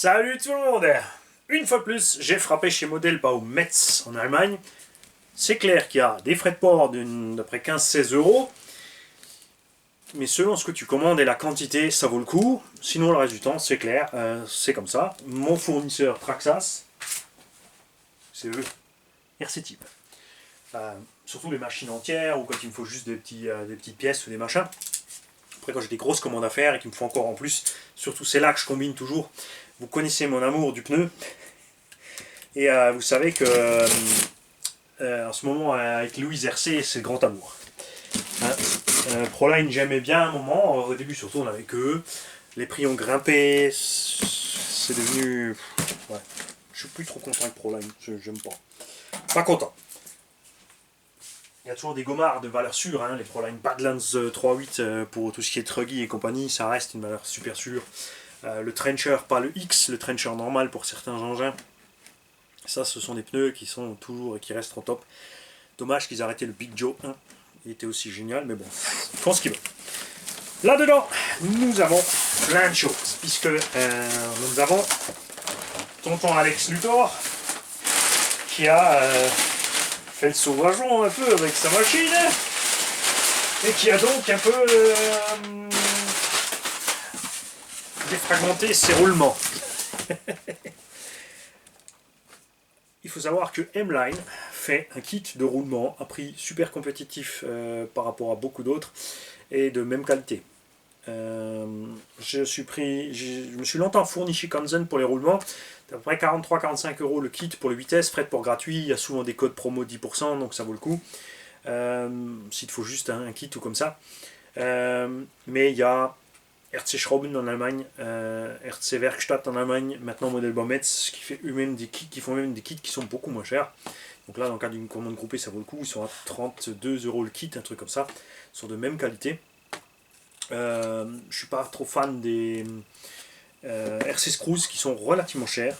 Salut tout le monde! Une fois de plus, j'ai frappé chez Modellbau Metz en Allemagne. C'est clair qu'il y a des frais de port d'à près 15-16 euros. Mais selon ce que tu commandes et la quantité, ça vaut le coup. Sinon, le reste du temps, c'est clair, c'est comme ça. Mon fournisseur Traxas, c'est eux, RC Type. Surtout les machines entières ou quand il me faut juste des petites pièces ou des machins. Après, quand j'ai des grosses commandes à faire et qu'il me faut encore en plus, surtout c'est là que je combine toujours. Vous connaissez mon amour du pneu. Et vous savez que en ce moment, avec Louise RC, c'est le grand amour. Proline, j'aimais bien un moment. Au début, surtout, on avait que eux. Les prix ont grimpé. C'est devenu. Ouais. Je suis plus trop content avec Proline. J'aime pas. Pas content. Il y a toujours des gommards de valeur sûre. Les Proline Badlands 3.8 pour tout ce qui est Truggy et compagnie, ça reste une valeur super sûre. Le Trencher, pas le X, le Trencher normal pour certains engins. Ça, ce sont des pneus qui sont toujours et qui restent en top. Dommage qu'ils aient arrêté le Big Joe 1. Il était aussi génial, mais bon, ils font ce qu'ils veulent. Là-dedans, nous avons plein de choses, puisque nous avons tonton Alex Luthor, qui a fait le sauvageon un peu avec sa machine, et qui a donc un peu défragmenté ses roulements. Il faut savoir que M-Line fait un kit de roulement à prix super compétitif par rapport à beaucoup d'autres et de même qualité. Je me suis longtemps fourni chez Kanzen pour les roulements. C'est à peu près 43-45 euros le kit pour les vitesses, frais de port gratuit. Il y a souvent des codes promo 10%, donc ça vaut le coup. S'il te faut juste un kit ou comme ça. Mais il y a RC Schrauben en Allemagne, RC Werkstatt en Allemagne, maintenant Modellbau Metz, qui font même des kits qui sont beaucoup moins chers. Donc là, dans le cas d'une commande groupée, ça vaut le coup. Ils sont à 32 euros le kit, un truc comme ça. Ils sont de même qualité. Je suis pas trop fan des RC Screws qui sont relativement chers.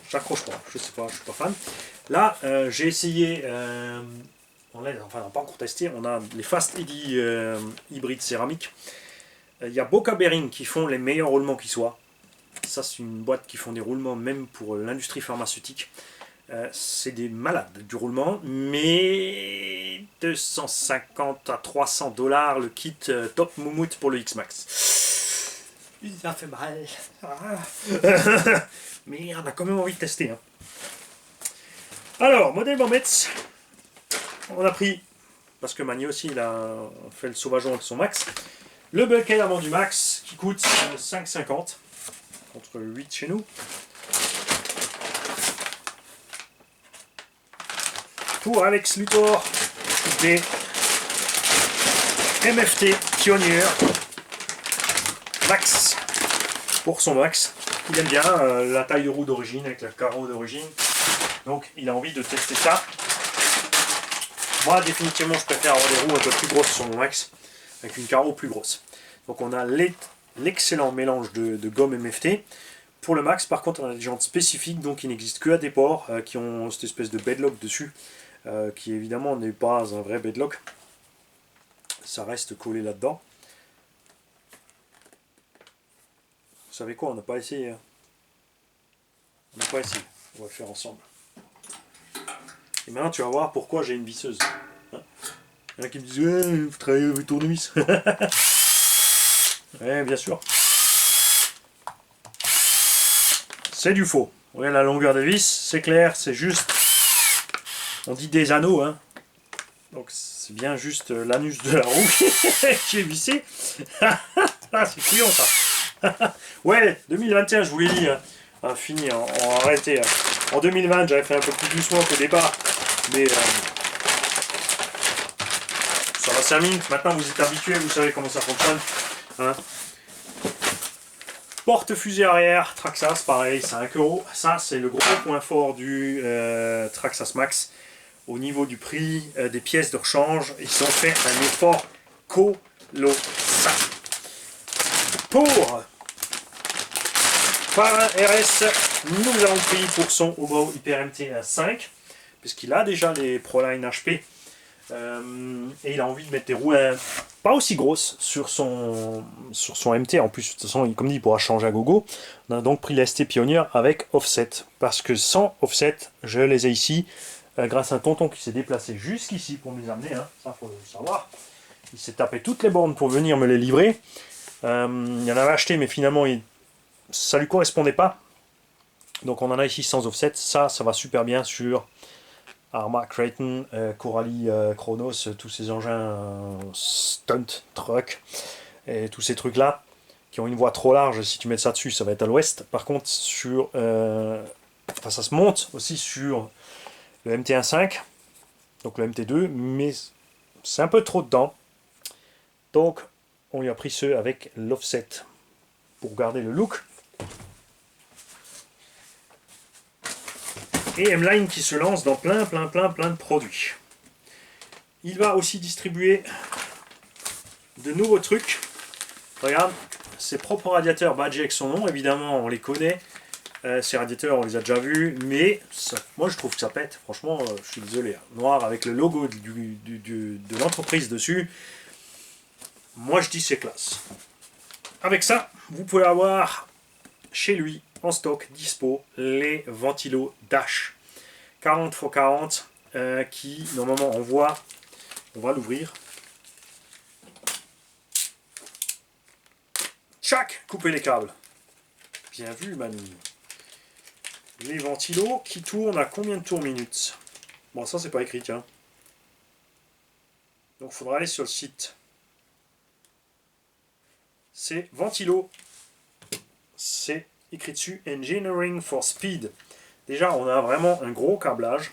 J'accroche pas, je sais pas, je suis pas fan. Là, j'ai essayé, on n'a pas encore testé, on a les Fast Eddy hybrides céramiques. Il y a Boca Bearing qui font les meilleurs roulements qui soient. Ça, c'est une boîte qui font des roulements même pour l'industrie pharmaceutique. C'est des malades du roulement, mais 250 à 300 $ le kit top moumoute pour le X-Max. Ça fait mal. Mais on a quand même envie de tester. Alors, Modellbau Metz, on a pris, parce que Magny aussi il a fait le sauvageon avec son Max, le bulkhead avant du Max qui coûte 5,50 contre 8 chez nous. Pour Alex Luthor, des MFT Pioneer Max pour son Max. Il aime bien la taille de roue d'origine avec le carreau d'origine. Donc il a envie de tester ça. Moi définitivement je préfère avoir des roues un peu plus grosses sur mon Max, avec une carreau plus grosse. Donc on a l'excellent mélange de gomme MFT. Pour le Max par contre on a des jantes spécifiques, donc qui n'existent que à des ports, qui ont cette espèce de bedlock dessus, qui évidemment n'est pas un vrai bedlock. Ça reste collé là-dedans. Vous savez quoi, on n'a pas essayé. On n'a pas essayé, on va le faire ensemble. Et maintenant tu vas voir pourquoi j'ai une visseuse. Il y en a qui me disent ouais, vous travaillez avec tournevis. Ouais, bien sûr. C'est du faux. Vous voyez la longueur des vis, c'est clair, c'est juste. On dit des anneaux, Donc c'est bien juste l'anus de la roue qui est vissé. Ah, c'est couillon ça. Ouais, 2021, je vous l'ai dit. Fini, on va arrêter. En 2020, j'avais fait un peu plus doucement qu'au départ. Mais ça va 5 minutes. Maintenant, vous êtes habitués, vous savez comment ça fonctionne. Porte-fusée arrière, Traxas, pareil, 5 euros. Ça, c'est le gros point fort du Traxas Max. Au niveau du prix des pièces de rechange, ils ont fait un effort colossal. Pour Parrain RS, nous avons pris pour son Hobo Hyper MT 5, puisqu'il a déjà les Proline HP Et il a envie de mettre des roues pas aussi grosses sur son MT. En plus, de toute façon, comme dit, il pourra changer à gogo. On a donc pris la ST Pioneer avec offset. Parce que sans offset, je les ai ici, grâce à un tonton qui s'est déplacé jusqu'ici pour me les amener. Hein. Ça, faut le savoir. Il s'est tapé toutes les bornes pour venir me les livrer. Il y en avait acheté, mais finalement, ça lui correspondait pas. Donc on en a ici sans offset. Ça va super bien sur Arma, Creighton, Coralie, Chronos, tous ces engins stunt, truck, et tous ces trucs-là, qui ont une voie trop large. Si tu mets ça dessus, ça va être à l'ouest. Par contre, ça se monte aussi sur le MT1.5, donc le MT2, mais c'est un peu trop dedans. Donc, on lui a pris ceux avec l'offset pour garder le look. Et M-Line qui se lance dans plein de produits. Il va aussi distribuer de nouveaux trucs. Regarde, ses propres radiateurs badgés avec son nom, évidemment on les connaît. Ces radiateurs on les a déjà vus, mais moi je trouve que ça pète, franchement je suis désolé. Hein. Noir avec le logo de l'entreprise dessus, moi je dis c'est classe. Avec ça, vous pouvez avoir chez lui en stock dispo les ventilos Dash 40 x 40 qui normalement on va l'ouvrir. Tchac, couper les câbles. Bien vu Manu. Les ventilos qui tournent à combien de tours minutes? Bon ça c'est pas écrit tiens. Donc il faudra aller sur le site. C'est ventilo. C'est écrit dessus Engineering for Speed. Déjà, on a vraiment un gros câblage.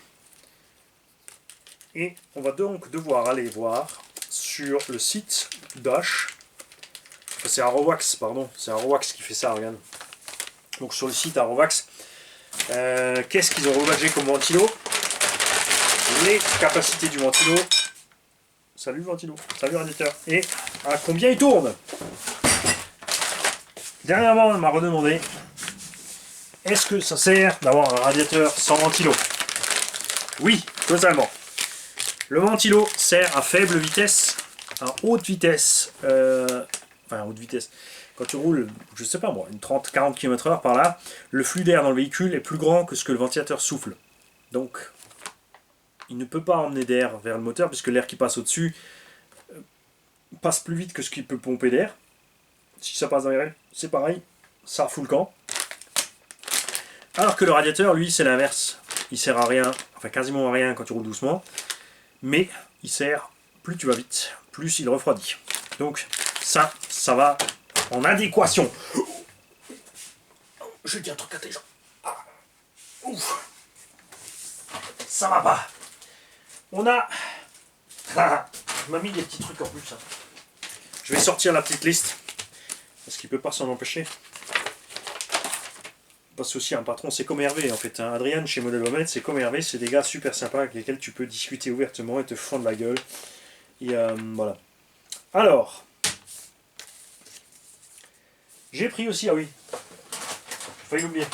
Et on va donc devoir aller voir sur le site Dash. Enfin, c'est Arowax, pardon. C'est Arowax qui fait ça, regarde. Donc sur le site Arowax, qu'est-ce qu'ils ont rebadgé comme ventilo? Les capacités du ventilo. Salut ventilo, salut radiateur. Et à combien il tourne? Dernièrement, on m'a redemandé est-ce que ça sert d'avoir un radiateur sans ventilo? Oui, totalement. Le ventilo sert à faible vitesse, à haute vitesse, enfin haute vitesse. Quand tu roules, je sais pas moi, une 30-40 km/h par là, le flux d'air dans le véhicule est plus grand que ce que le ventilateur souffle. Donc, il ne peut pas emmener d'air vers le moteur puisque l'air qui passe au-dessus passe plus vite que ce qu'il peut pomper d'air. Si ça passe dans les règles, c'est pareil, ça fout le camp. Alors que le radiateur, lui, c'est l'inverse. Il sert à rien, enfin quasiment à rien quand tu roules doucement, mais il sert, plus tu vas vite, plus il refroidit. Donc ça va en adéquation. Je dis un truc à tes gens. Ah. Ouf. Ça va pas. On a... Ah. Je m'ai mis des petits trucs en plus. Hein. Je vais sortir la petite liste, parce qu'il peut pas s'en empêcher. Parce que aussi un patron, c'est comme Hervé en fait. Hein. Adrien chez Model Home, c'est comme Hervé, c'est des gars super sympas avec lesquels tu peux discuter ouvertement et te fendre la gueule. Et voilà. Alors, j'ai pris aussi, ah oui, j'ai failli l'oublier.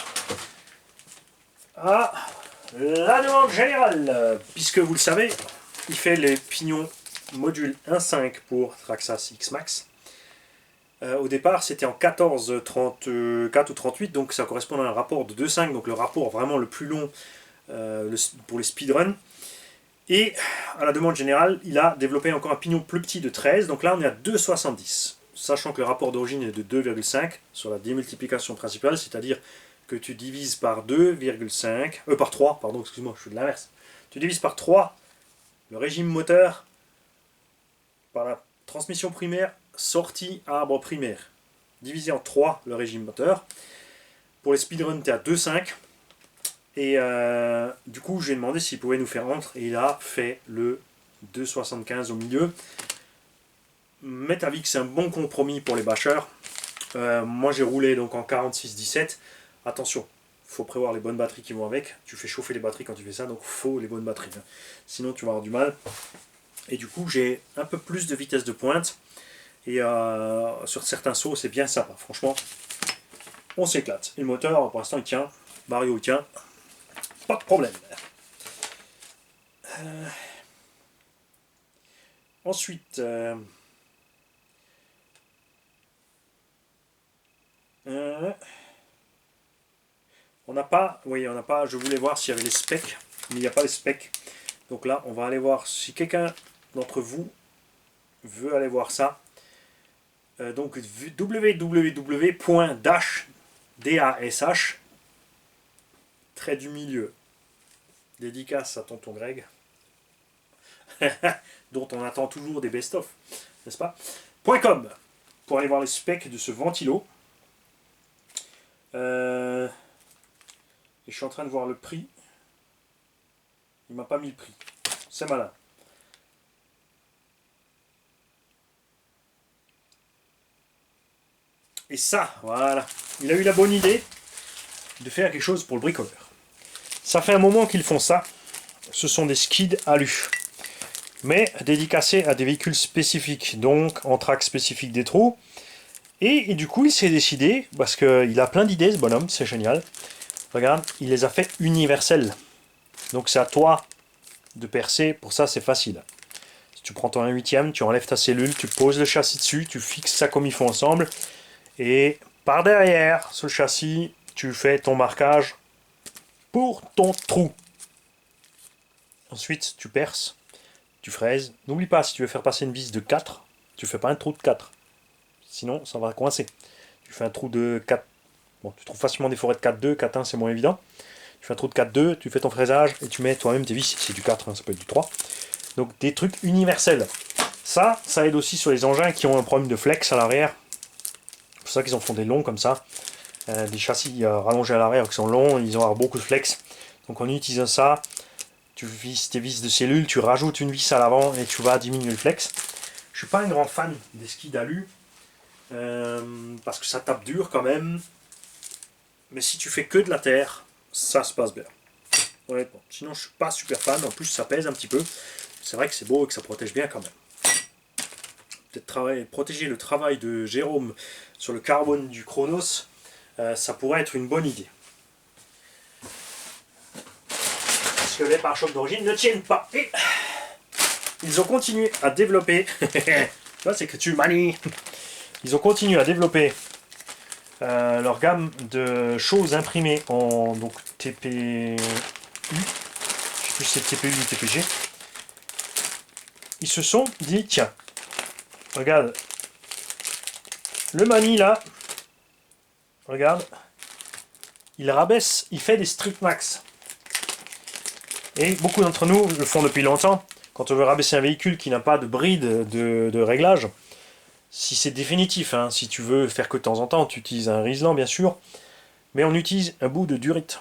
Ah, la demande générale, puisque vous le savez, il fait les pignons module 1.5 pour Traxxas X-Max. Au départ, c'était en 14, 34 ou 38, donc ça correspond à un rapport de 2.5, donc le rapport vraiment le plus long pour les speedruns. Et à la demande générale, il a développé encore un pignon plus petit de 13, donc là on est à 2,70. Sachant que le rapport d'origine est de 2,5 sur la démultiplication principale, c'est-à-dire que tu divises par 2,5, par 3, pardon, excuse-moi, je suis de l'inverse. Tu divises par 3 le régime moteur par la transmission primaire sortie arbre primaire. Divisé en 3 le régime moteur. Pour les speedruns, tu es à 2,5. Et du coup, j'ai demandé s'il pouvait nous faire rentrer. Et il a fait le 2,75 au milieu. Met avis que c'est un bon compromis pour les bâcheurs. Moi, j'ai roulé donc en 46-17. Attention, il faut prévoir les bonnes batteries qui vont avec. Tu fais chauffer les batteries quand tu fais ça, donc il faut les bonnes batteries. Hein. Sinon, tu vas avoir du mal. Et du coup, j'ai un peu plus de vitesse de pointe. Et sur certains sauts, c'est bien sympa. Franchement, on s'éclate. Et le moteur, pour l'instant, il tient. Mario, il tient. Pas de problème. Ensuite, on n'a pas, oui, on n'a pas, je voulais voir s'il y avait les specs, mais il n'y a pas les specs. Donc là, on va aller voir si quelqu'un d'entre vous veut aller voir ça. Donc www.dash, D-A-S-H, trait du milieu, dédicace à tonton Greg, dont on attend toujours des best-of, n'est-ce pas, .com, pour aller voir les specs de ce ventilo. Et je suis en train de voir le prix. Il m'a pas mis le prix. C'est malin. Et ça, voilà. Il a eu la bonne idée de faire quelque chose pour le bricoleur. Ça fait un moment qu'ils font ça. Ce sont des skids alu. Mais dédicacés à des véhicules spécifiques. Donc en track spécifique des trous. Et du coup, il s'est décidé, parce qu'il a plein d'idées, ce bonhomme, c'est génial. Regarde, il les a fait universels. Donc c'est à toi de percer, pour ça c'est facile. Si tu prends ton 1/8, tu enlèves ta cellule, tu poses le châssis dessus, tu fixes ça comme il faut ensemble. Et par derrière, ce châssis, tu fais ton marquage pour ton trou. Ensuite, tu perces, tu fraises. N'oublie pas, si tu veux faire passer une vis de 4, tu fais pas un trou de 4. Sinon, ça va coincer. Tu fais un trou de 4. Bon, tu trouves facilement des forêts de 4,2, 4,1 c'est moins évident. Tu fais un trou de 4,2, tu fais ton fraisage et tu mets toi-même tes vis. C'est du 4, hein, ça peut être du 3. Donc des trucs universels. Ça aide aussi sur les engins qui ont un problème de flex à l'arrière. C'est pour ça qu'ils en font des longs comme ça. Des châssis rallongés à l'arrière qui sont longs, ils ont beaucoup de flex. Donc en utilisant ça, tu visses tes vis de cellule, tu rajoutes une vis à l'avant et tu vas diminuer le flex. Je suis pas un grand fan des skis d'alu. Parce que ça tape dur quand même. Mais si tu fais que de la terre, ça se passe bien. Honnêtement. Sinon, je suis pas super fan. En plus, ça pèse un petit peu. C'est vrai que c'est beau et que ça protège bien quand même. Peut-être protéger le travail de Jérôme sur le carbone du Chronos, ça pourrait être une bonne idée. Parce que les pare-chocs d'origine ne tiennent pas. Et ils ont continué à développer. Là, c'est que tu manies. Ils ont continué à développer leur gamme de choses imprimées en donc, TPU. Je sais plus si c'est TPU ou TPG. Ils se sont dit, tiens, regarde, le Mani là, regarde, il rabaisse, il fait des Street Max. Et beaucoup d'entre nous le font depuis longtemps. Quand on veut rabaisser un véhicule qui n'a pas de bride de réglage, si c'est définitif, hein, si tu veux faire que de temps en temps, tu utilises un Riesland bien sûr, mais on utilise un bout de durite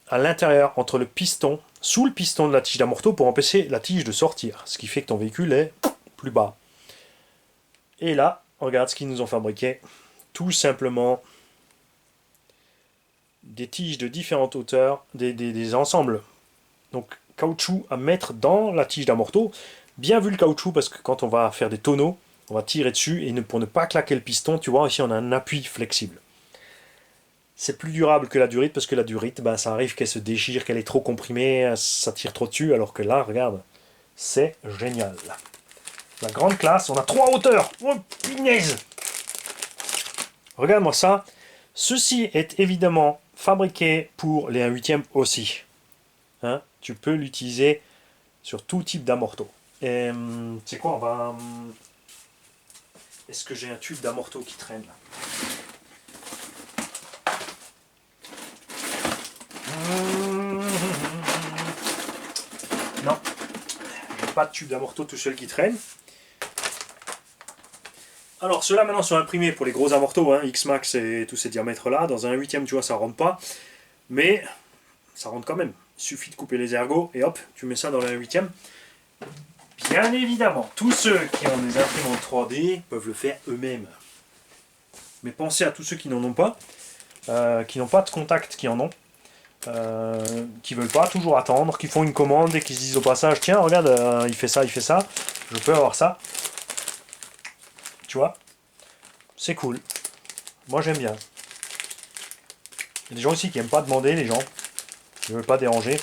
à l'intérieur, entre le piston, sous le piston de la tige d'amorto pour empêcher la tige de sortir, ce qui fait que ton véhicule est plus bas. Et là, regarde ce qu'ils nous ont fabriqué, tout simplement des tiges de différentes hauteurs, des ensembles, donc caoutchouc à mettre dans la tige d'amorto. Bien vu le caoutchouc parce que quand on va faire des tonneaux, on va tirer dessus et pour ne pas claquer le piston, tu vois, ici on a un appui flexible. C'est plus durable que la durite parce que la durite, ben, ça arrive qu'elle se déchire, qu'elle est trop comprimée, ça tire trop dessus, alors que là, regarde, c'est génial. La grande classe, on a 3 hauteurs. Oh, punaise! Regarde-moi ça. Ceci est évidemment fabriqué pour les 1/8 aussi. Hein, tu peux l'utiliser sur tout type d'amorto. Et c'est quoi, on va... Est-ce que j'ai un tube d'amorto qui traîne là? Non, j'ai pas de tube d'amorto tout seul qui traîne. Alors ceux-là maintenant sont imprimés pour les gros amortos, hein, X-Max et tous ces diamètres là. Dans un 1/8 tu vois ça rentre pas, mais ça rentre quand même. Il suffit de couper les ergots et hop, tu mets ça dans le 1/8. Bien évidemment, tous ceux qui ont des imprimantes 3D peuvent le faire eux-mêmes. Mais pensez à tous ceux qui n'en ont pas, qui n'ont pas de contact, qui en ont, qui veulent pas toujours attendre, qui font une commande et qui se disent au passage, tiens regarde, il fait ça, je peux avoir ça. Tu vois, c'est cool. Moi j'aime bien. Il y a des gens aussi qui n'aiment pas demander, les gens. Ils ne veulent pas déranger.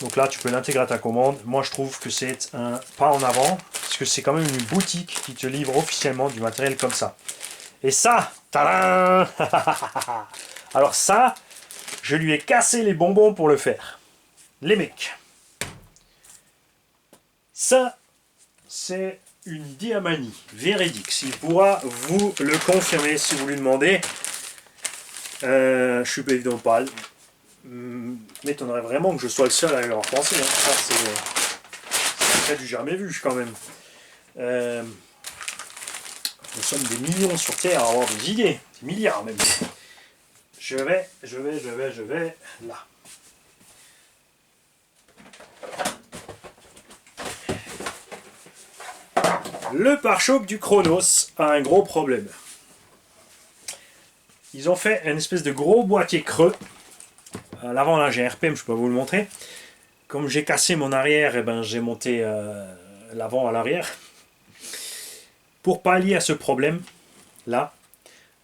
Donc là, tu peux l'intégrer à ta commande. Moi, je trouve que c'est un pas en avant, parce que c'est quand même une boutique qui te livre officiellement du matériel comme ça. Et ça, tadam. Alors ça, je lui ai cassé les bonbons pour le faire. Les mecs. Ça, c'est une diamanie véridique. S'il pourra vous le confirmer si vous lui demandez. Je suis évidemment pas. M'étonnerait vraiment que je sois le seul à leur penser. Hein. Ça, c'est du jamais vu quand même. Nous sommes des millions sur Terre à avoir des idées. Des milliards même. Je vais là. Le pare-choc du Chronos a un gros problème. Ils ont fait une espèce de gros boîtier creux. À l'avant, là, j'ai un RPM, je peux vous le montrer. Comme j'ai cassé mon arrière, eh ben, j'ai monté l'avant à l'arrière. Pour pallier à ce problème, là,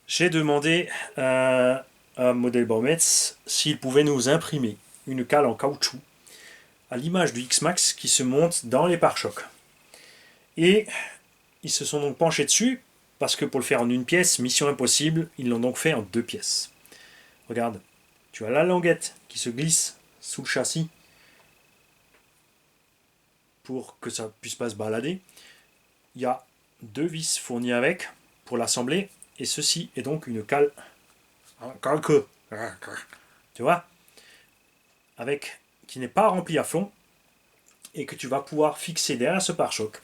j'ai demandé à Model Baumets s'il pouvait nous imprimer une cale en caoutchouc à l'image du X-Max qui se monte dans les pare-chocs. Et ils se sont donc penchés dessus parce que pour le faire en une pièce, mission impossible, ils l'ont donc fait en 2 pièces. Regarde, tu as la languette qui se glisse sous le châssis pour que ça puisse pas se balader. Il y a 2 vis fournies avec pour l'assembler et ceci est donc une cale calque, tu vois, avec qui n'est pas remplie à fond et que tu vas pouvoir fixer derrière ce pare-choc.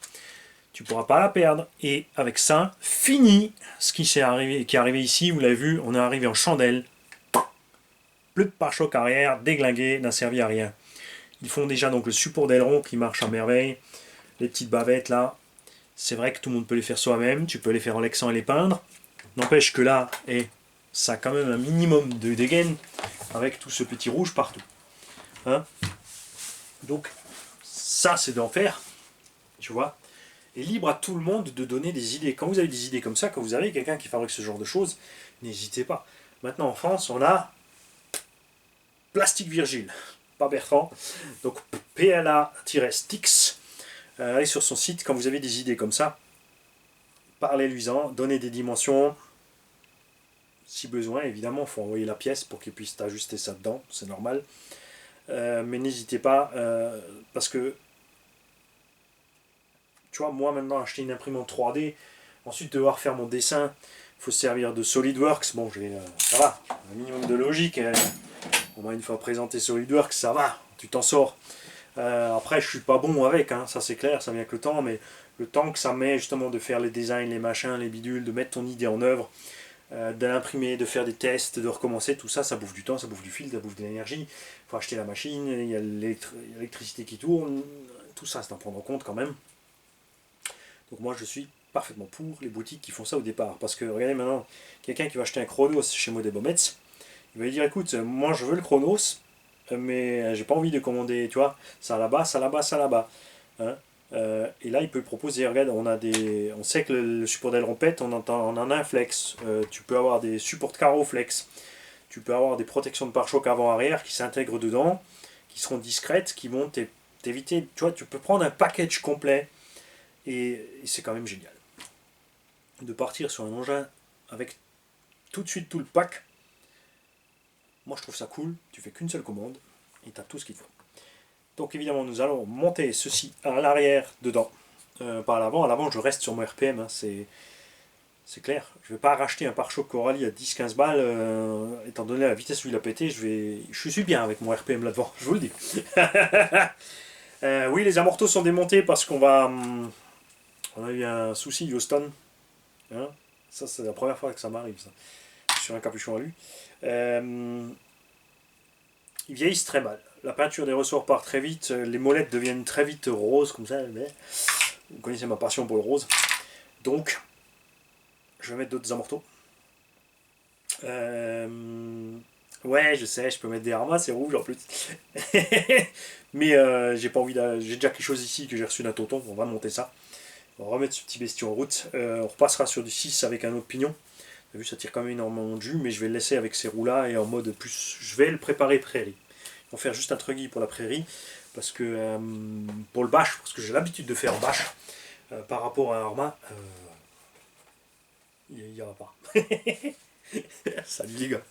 Tu ne pourras pas la perdre. Et avec ça, fini ce qui est arrivé ici. Vous l'avez vu, on est arrivé en chandelle. Plus de pare-choc arrière, déglingué, n'a servi à rien. Ils font déjà donc le support d'aileron qui marche à merveille. Les petites bavettes là, c'est vrai que tout le monde peut les faire soi-même. Tu peux les faire en lexan et les peindre. N'empêche que là, ça a quand même un minimum de dégaine avec tout ce petit rouge partout. Hein, donc, ça c'est d'enfer. Tu vois. Et libre à tout le monde de donner des idées. Quand vous avez des idées comme ça, quand vous avez quelqu'un qui fabrique ce genre de choses, n'hésitez pas. Maintenant en France, on a Plastique Virgile, pas Bertrand. Donc PLA-Stix. Allez sur son site quand vous avez des idées comme ça. Parlez-lui-en, donnez des dimensions. Si besoin, évidemment, il faut envoyer la pièce pour qu'il puisse ajuster ça dedans, c'est normal. Mais n'hésitez pas, parce que tu vois, moi maintenant acheter une imprimante 3D, ensuite devoir faire mon dessin, il faut se servir de SolidWorks. Bon, ça va, un minimum de logique. Au moins une fois présenté SolidWorks, ça va, tu t'en sors. Après, je suis pas bon avec, hein, ça c'est clair, ça vient avec le temps, mais le temps que ça met justement de faire les designs, les machins, les bidules, de mettre ton idée en œuvre, de l'imprimer, de faire des tests, de recommencer, tout ça, ça bouffe du temps, ça bouffe du fil, ça bouffe de l'énergie. Il faut acheter la machine, il y a l'électricité qui tourne, tout ça c'est à prendre en compte quand même. Donc moi je suis parfaitement pour les boutiques qui font ça au départ. Parce que regardez maintenant, quelqu'un qui va acheter un Chronos chez Model Baumets, il va lui dire écoute, moi je veux le Chronos, mais j'ai pas envie de commander, tu vois, ça là-bas, ça là-bas, ça là-bas. Hein, et là il peut proposer, regarde, on sait que le support d'aileron pète, on en a un flex. Tu peux avoir des supports de carreaux flex. Tu peux avoir des protections de pare-choc avant-arrière qui s'intègrent dedans, qui seront discrètes, qui vont t'éviter, tu vois, tu peux prendre un package complet. Et c'est quand même génial de partir sur un engin avec tout de suite tout le pack. Moi je trouve ça cool, tu fais qu'une seule commande et tu as tout ce qu'il faut. Donc évidemment nous allons monter ceci à l'arrière dedans, pas à l'avant. À l'avant je reste sur mon RPM, hein, c'est clair. Je ne vais pas racheter un pare-choc Coralie à 10-15 balles, étant donné la vitesse où il a pété, je suis bien avec mon RPM là-devant, je vous le dis. Oui, les amortos sont démontés parce qu'on on a eu un souci Houston. Hein, ça, c'est la première fois que ça m'arrive, ça. Sur un capuchon à lui. Ils vieillissent très mal. La peinture des ressorts part très vite. Les molettes deviennent très vite roses, comme ça. Mais vous connaissez ma passion pour le rose. Donc, je vais mettre d'autres amortos. Ouais, je sais, je peux mettre des Armas, c'est rouge en plus. Mais j'ai pas envie j'ai déjà quelque chose ici que j'ai reçu d'un tonton. On va monter ça. On va remettre ce petit bestiau en route. On repassera sur du 6 avec un autre pignon. Vous avez vu, ça tire quand même énormément de jus, mais je vais le laisser avec ces roues là et en mode plus. Je vais le préparer prairie. On va faire juste un truggy pour la prairie. parce que pour le bâche, parce que j'ai l'habitude de faire bâche, par rapport à un Arma, il n'y aura pas. Salut les gars.